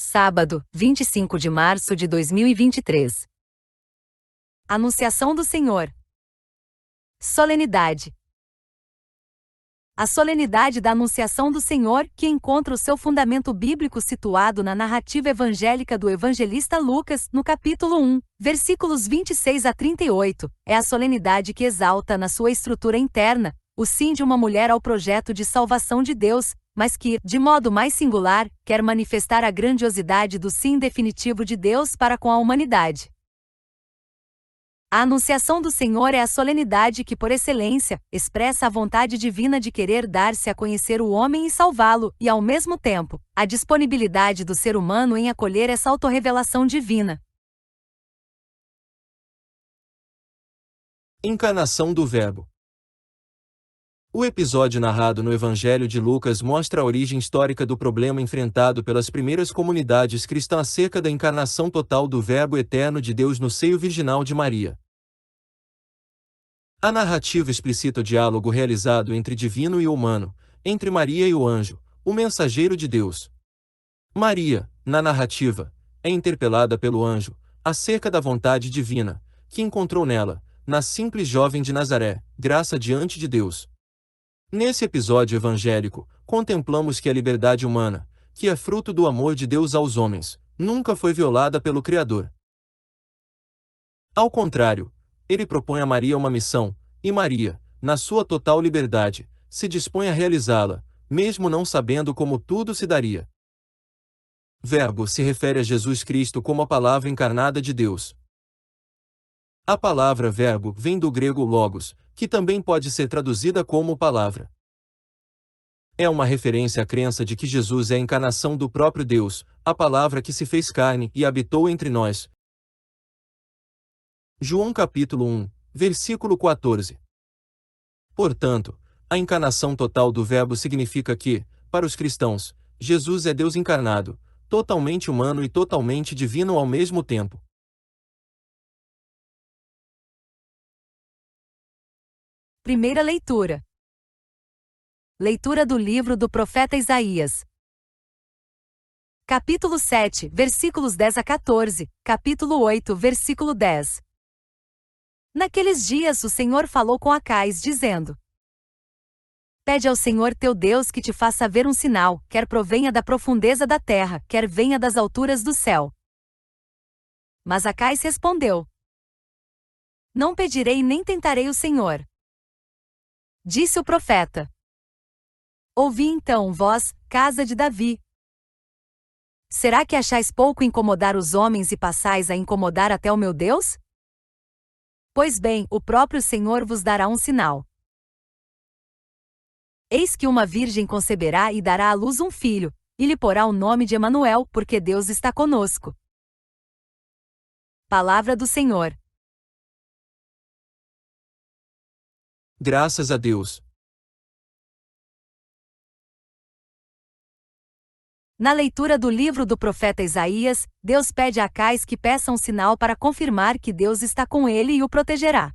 Sábado, 25 de março de 2023. Anunciação do Senhor. Solenidade. A solenidade da Anunciação do Senhor, que encontra o seu fundamento bíblico situado na narrativa evangélica do evangelista Lucas, no capítulo 1, versículos 26 a 38, é a solenidade que exalta na sua estrutura interna o sim de uma mulher ao projeto de salvação de Deus, mas que, de modo mais singular, quer manifestar a grandiosidade do sim definitivo de Deus para com a humanidade. A Anunciação do Senhor é a solenidade que, por excelência, expressa a vontade divina de querer dar-se a conhecer o homem e salvá-lo, e, ao mesmo tempo, a disponibilidade do ser humano em acolher essa autorrevelação divina. Encarnação do Verbo. O episódio narrado no Evangelho de Lucas mostra a origem histórica do problema enfrentado pelas primeiras comunidades cristãs acerca da encarnação total do Verbo eterno de Deus no seio virginal de Maria. A narrativa explicita o diálogo realizado entre divino e humano, entre Maria e o anjo, o mensageiro de Deus. Maria, na narrativa, é interpelada pelo anjo acerca da vontade divina, que encontrou nela, na simples jovem de Nazaré, graça diante de Deus. Nesse episódio evangélico, contemplamos que a liberdade humana, que é fruto do amor de Deus aos homens, nunca foi violada pelo Criador. Ao contrário, ele propõe a Maria uma missão, e Maria, na sua total liberdade, se dispõe a realizá-la, mesmo não sabendo como tudo se daria. Verbo se refere a Jesus Cristo como a palavra encarnada de Deus. A palavra verbo vem do grego logos, que também pode ser traduzida como palavra. É uma referência à crença de que Jesus é a encarnação do próprio Deus, a palavra que se fez carne e habitou entre nós. João capítulo 1, versículo 14. Portanto, a encarnação total do Verbo significa que, para os cristãos, Jesus é Deus encarnado, totalmente humano e totalmente divino ao mesmo tempo. Primeira leitura. Leitura do livro do profeta Isaías. Capítulo 7, versículos 10 a 14, capítulo 8, versículo 10. Naqueles dias o Senhor falou com Acais, dizendo: Pede ao Senhor teu Deus que te faça ver um sinal, quer provenha da profundeza da terra, quer venha das alturas do céu. Mas Acais respondeu: Não pedirei nem tentarei o Senhor. Disse o profeta: Ouvi então, vós, casa de Davi. Será que achais pouco incomodar os homens e passais a incomodar até o meu Deus? Pois bem, o próprio Senhor vos dará um sinal. Eis que uma virgem conceberá e dará à luz um filho, e lhe porá o nome de Emanuel, porque Deus está conosco. Palavra do Senhor. Graças a Deus. Na leitura do livro do profeta Isaías, Deus pede a Acais que peça um sinal para confirmar que Deus está com ele e o protegerá.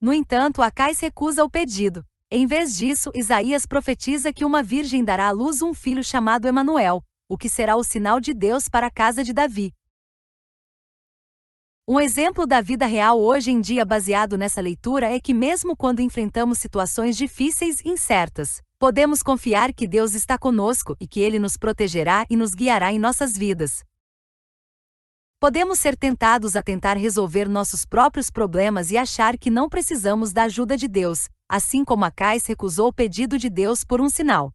No entanto, Acais recusa o pedido. Em vez disso, Isaías profetiza que uma virgem dará à luz um filho chamado Emanuel, o que será o sinal de Deus para a casa de Davi. Um exemplo da vida real hoje em dia baseado nessa leitura é que mesmo quando enfrentamos situações difíceis e incertas, podemos confiar que Deus está conosco e que Ele nos protegerá e nos guiará em nossas vidas. Podemos ser tentados a tentar resolver nossos próprios problemas e achar que não precisamos da ajuda de Deus, assim como Acais recusou o pedido de Deus por um sinal.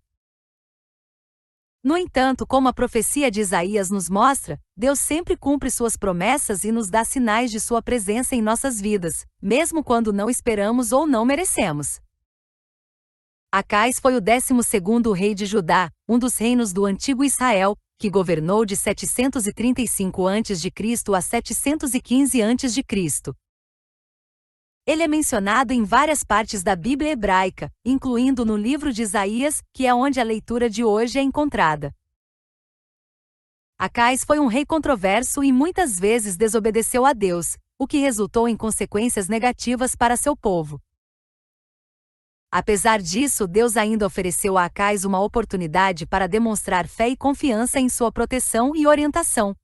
No entanto, como a profecia de Isaías nos mostra, Deus sempre cumpre suas promessas e nos dá sinais de sua presença em nossas vidas, mesmo quando não esperamos ou não merecemos. Acais foi o 12º rei de Judá, um dos reinos do antigo Israel, que governou de 735 a.C. a 715 a.C. Ele é mencionado em várias partes da Bíblia hebraica, incluindo no livro de Isaías, que é onde a leitura de hoje é encontrada. Acais foi um rei controverso e muitas vezes desobedeceu a Deus, o que resultou em consequências negativas para seu povo. Apesar disso, Deus ainda ofereceu a Acais uma oportunidade para demonstrar fé e confiança em sua proteção e orientação.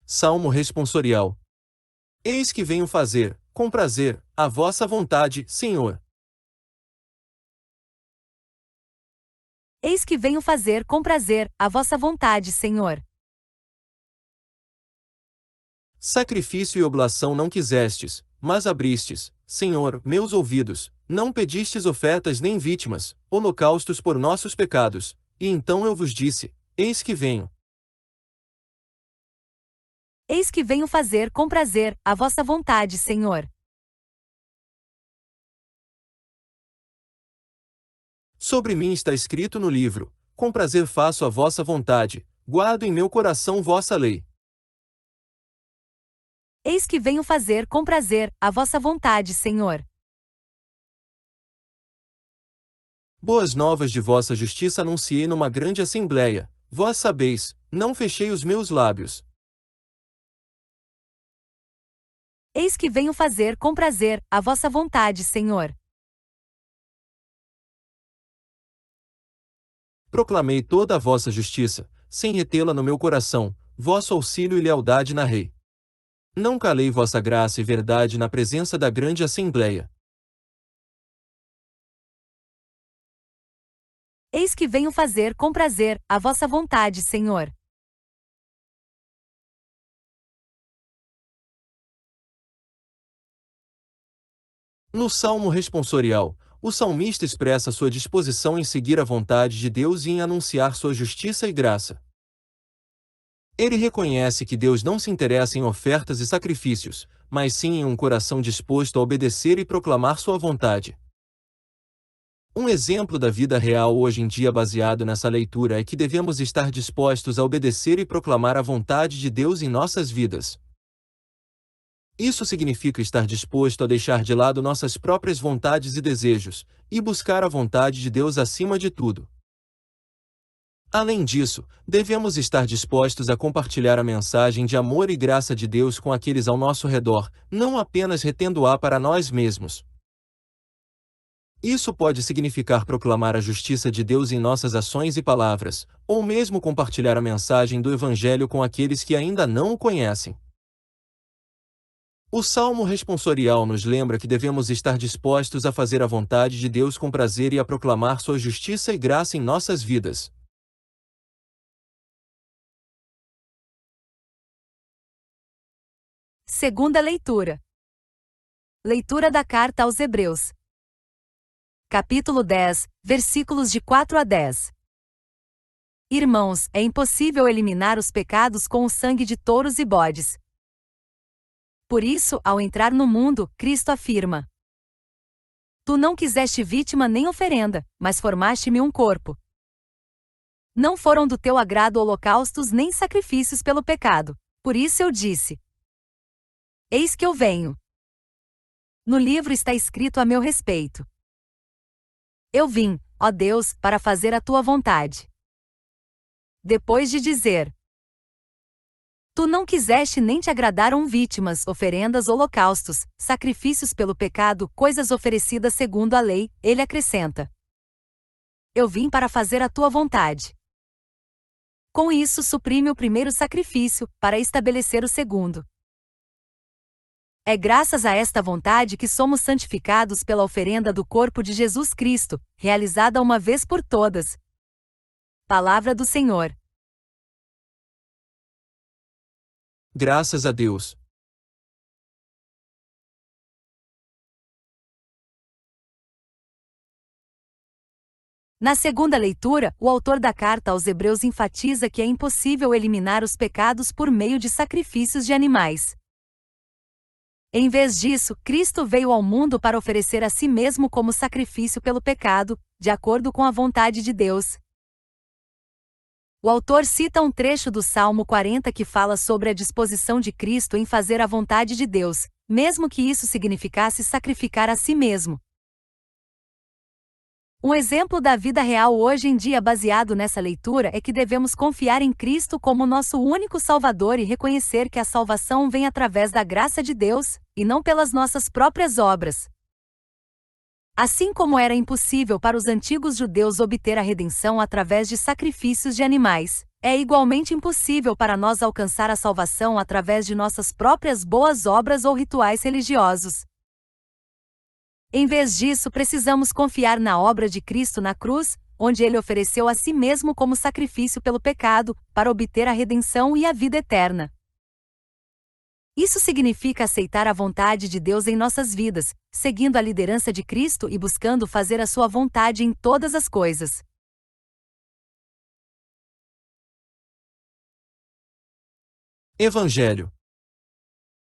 Salmo responsorial. Eis que venho fazer, com prazer, a vossa vontade, Senhor. Eis que venho fazer com prazer a vossa vontade, Senhor. Sacrifício e oblação não quisestes, mas abristes, Senhor, meus ouvidos, não pedistes ofertas nem vítimas, holocaustos por nossos pecados, e então eu vos disse: Eis que venho. Eis que venho fazer com prazer a vossa vontade, Senhor. Sobre mim está escrito no livro: com prazer faço a vossa vontade, guardo em meu coração vossa lei. Eis que venho fazer com prazer a vossa vontade, Senhor. Boas novas de vossa justiça anunciei numa grande assembleia, vós sabeis, não fechei os meus lábios. Eis que venho fazer com prazer a vossa vontade, Senhor. Proclamei toda a vossa justiça, sem retê-la no meu coração, vosso auxílio e lealdade narrei. Não calei vossa graça e verdade na presença da grande assembleia. Eis que venho fazer com prazer a vossa vontade, Senhor. No Salmo responsorial, o salmista expressa sua disposição em seguir a vontade de Deus e em anunciar sua justiça e graça. Ele reconhece que Deus não se interessa em ofertas e sacrifícios, mas sim em um coração disposto a obedecer e proclamar sua vontade. Um exemplo da vida real hoje em dia baseado nessa leitura é que devemos estar dispostos a obedecer e proclamar a vontade de Deus em nossas vidas. Isso significa estar disposto a deixar de lado nossas próprias vontades e desejos, e buscar a vontade de Deus acima de tudo. Além disso, devemos estar dispostos a compartilhar a mensagem de amor e graça de Deus com aqueles ao nosso redor, não apenas retendo-a para nós mesmos. Isso pode significar proclamar a justiça de Deus em nossas ações e palavras, ou mesmo compartilhar a mensagem do Evangelho com aqueles que ainda não o conhecem. O Salmo responsorial nos lembra que devemos estar dispostos a fazer a vontade de Deus com prazer e a proclamar sua justiça e graça em nossas vidas. Segunda leitura. Leitura da carta aos Hebreus. Capítulo 10, versículos de 4 a 10. Irmãos, é impossível eliminar os pecados com o sangue de touros e bodes. Por isso, ao entrar no mundo, Cristo afirma: Tu não quiseste vítima nem oferenda, mas formaste-me um corpo. Não foram do teu agrado holocaustos nem sacrifícios pelo pecado. Por isso eu disse: Eis que eu venho. No livro está escrito a meu respeito: Eu vim, ó Deus, para fazer a tua vontade. Depois de dizer: Tu não quiseste nem te agradaram vítimas, oferendas, holocaustos, sacrifícios pelo pecado, coisas oferecidas segundo a lei, ele acrescenta: Eu vim para fazer a tua vontade. Com isso suprime o primeiro sacrifício, para estabelecer o segundo. É graças a esta vontade que somos santificados pela oferenda do corpo de Jesus Cristo, realizada uma vez por todas. Palavra do Senhor. Graças a Deus. Na segunda leitura, o autor da carta aos Hebreus enfatiza que é impossível eliminar os pecados por meio de sacrifícios de animais. Em vez disso, Cristo veio ao mundo para oferecer a si mesmo como sacrifício pelo pecado, de acordo com a vontade de Deus. O autor cita um trecho do Salmo 40 que fala sobre a disposição de Cristo em fazer a vontade de Deus, mesmo que isso significasse sacrificar a si mesmo. Um exemplo da vida real hoje em dia baseado nessa leitura é que devemos confiar em Cristo como nosso único Salvador e reconhecer que a salvação vem através da graça de Deus, e não pelas nossas próprias obras. Assim como era impossível para os antigos judeus obter a redenção através de sacrifícios de animais, é igualmente impossível para nós alcançar a salvação através de nossas próprias boas obras ou rituais religiosos. Em vez disso, precisamos confiar na obra de Cristo na cruz, onde ele ofereceu a si mesmo como sacrifício pelo pecado, para obter a redenção e a vida eterna. Isso significa aceitar a vontade de Deus em nossas vidas, seguindo a liderança de Cristo e buscando fazer a sua vontade em todas as coisas. Evangelho.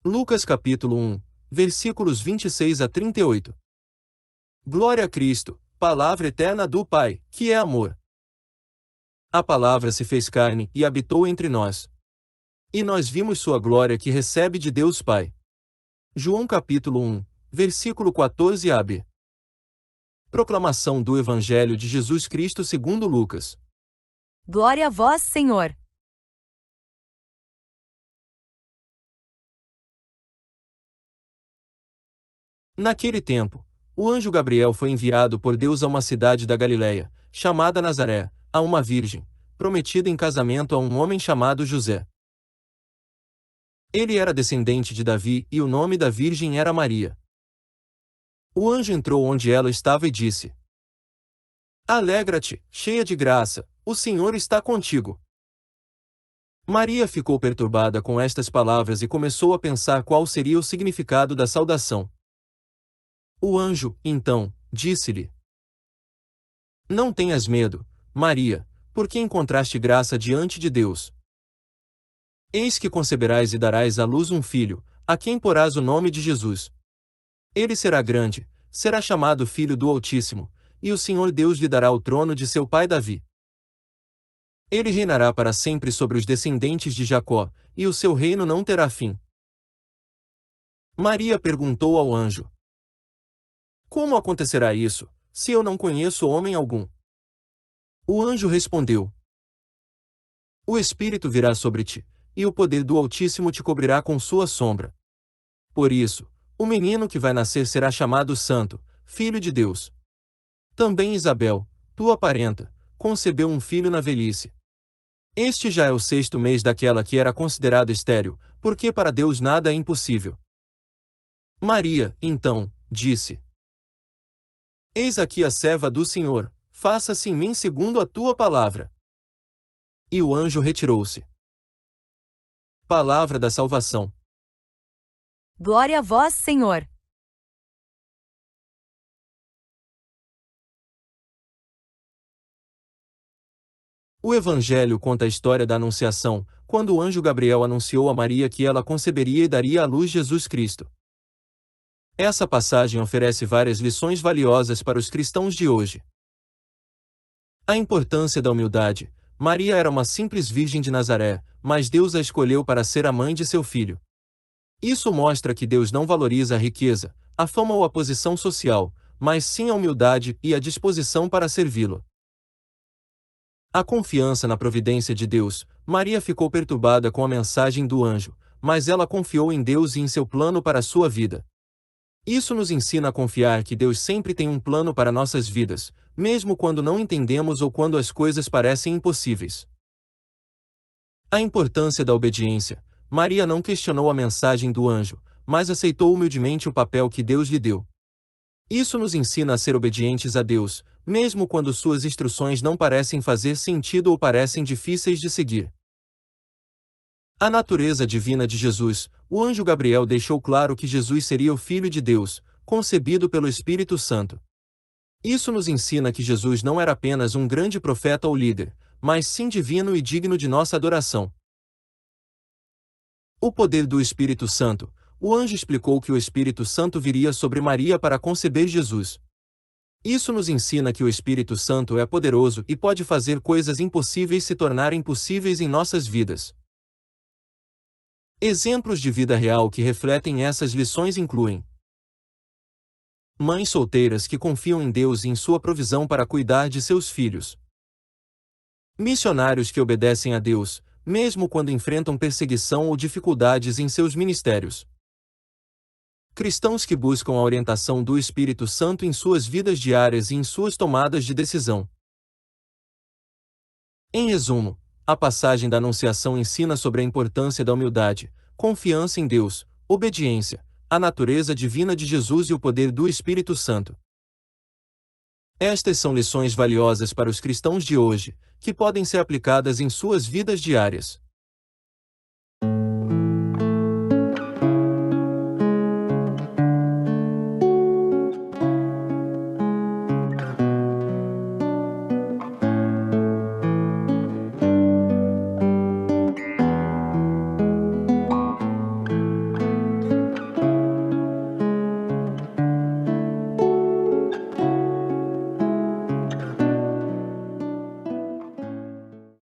Lucas capítulo 1, versículos 26 a 38. Glória a Cristo, palavra eterna do Pai, que é amor. A palavra se fez carne e habitou entre nós. E nós vimos sua glória que recebe de Deus Pai. João capítulo 1, versículo 14a. Proclamação do Evangelho de Jesus Cristo segundo Lucas. Glória a vós, Senhor. Naquele tempo, o anjo Gabriel foi enviado por Deus a uma cidade da Galiléia, chamada Nazaré, a uma virgem, prometida em casamento a um homem chamado José. Ele era descendente de Davi e o nome da virgem era Maria. O anjo entrou onde ela estava e disse: Alegra-te, cheia de graça, o Senhor está contigo. Maria ficou perturbada com estas palavras e começou a pensar qual seria o significado da saudação. O anjo, então, disse-lhe: Não tenhas medo, Maria, porque encontraste graça diante de Deus. Eis que conceberás e darás à luz um filho, a quem porás o nome de Jesus. Ele será grande, será chamado Filho do Altíssimo, e o Senhor Deus lhe dará o trono de seu pai Davi. Ele reinará para sempre sobre os descendentes de Jacó, e o seu reino não terá fim. Maria perguntou ao anjo: Como acontecerá isso, se eu não conheço homem algum? O anjo respondeu: O Espírito virá sobre ti, e o poder do Altíssimo te cobrirá com sua sombra. Por isso, o menino que vai nascer será chamado Santo, Filho de Deus. Também Isabel, tua parenta, concebeu um filho na velhice. Este já é o 6º mês daquela que era considerada estéril, porque para Deus nada é impossível. Maria, então, disse: Eis aqui a serva do Senhor, faça-se em mim segundo a tua palavra. E o anjo retirou-se. Palavra da salvação. Glória a vós, Senhor. O Evangelho conta a história da Anunciação, quando o anjo Gabriel anunciou a Maria que ela conceberia e daria à luz Jesus Cristo. Essa passagem oferece várias lições valiosas para os cristãos de hoje. A importância da humildade. Maria era uma simples virgem de Nazaré, mas Deus a escolheu para ser a mãe de seu filho. Isso mostra que Deus não valoriza a riqueza, a fama ou a posição social, mas sim a humildade e a disposição para servi-lo. A confiança na providência de Deus. Maria ficou perturbada com a mensagem do anjo, mas ela confiou em Deus e em seu plano para a sua vida. Isso nos ensina a confiar que Deus sempre tem um plano para nossas vidas, mesmo quando não entendemos ou quando as coisas parecem impossíveis. A importância da obediência. Maria não questionou a mensagem do anjo, mas aceitou humildemente o papel que Deus lhe deu. Isso nos ensina a ser obedientes a Deus, mesmo quando suas instruções não parecem fazer sentido ou parecem difíceis de seguir. A natureza divina de Jesus. O anjo Gabriel deixou claro que Jesus seria o Filho de Deus, concebido pelo Espírito Santo. Isso nos ensina que Jesus não era apenas um grande profeta ou líder, mas sim divino e digno de nossa adoração. O poder do Espírito Santo. O anjo explicou que o Espírito Santo viria sobre Maria para conceber Jesus. Isso nos ensina que o Espírito Santo é poderoso e pode fazer coisas impossíveis se tornarem possíveis em nossas vidas. Exemplos de vida real que refletem essas lições incluem: Mães solteiras que confiam em Deus e em sua provisão para cuidar de seus filhos. Missionários que obedecem a Deus, mesmo quando enfrentam perseguição ou dificuldades em seus ministérios. Cristãos que buscam a orientação do Espírito Santo em suas vidas diárias e em suas tomadas de decisão. Em resumo, a passagem da Anunciação ensina sobre a importância da humildade, confiança em Deus, obediência, a natureza divina de Jesus e o poder do Espírito Santo. Estas são lições valiosas para os cristãos de hoje, que podem ser aplicadas em suas vidas diárias.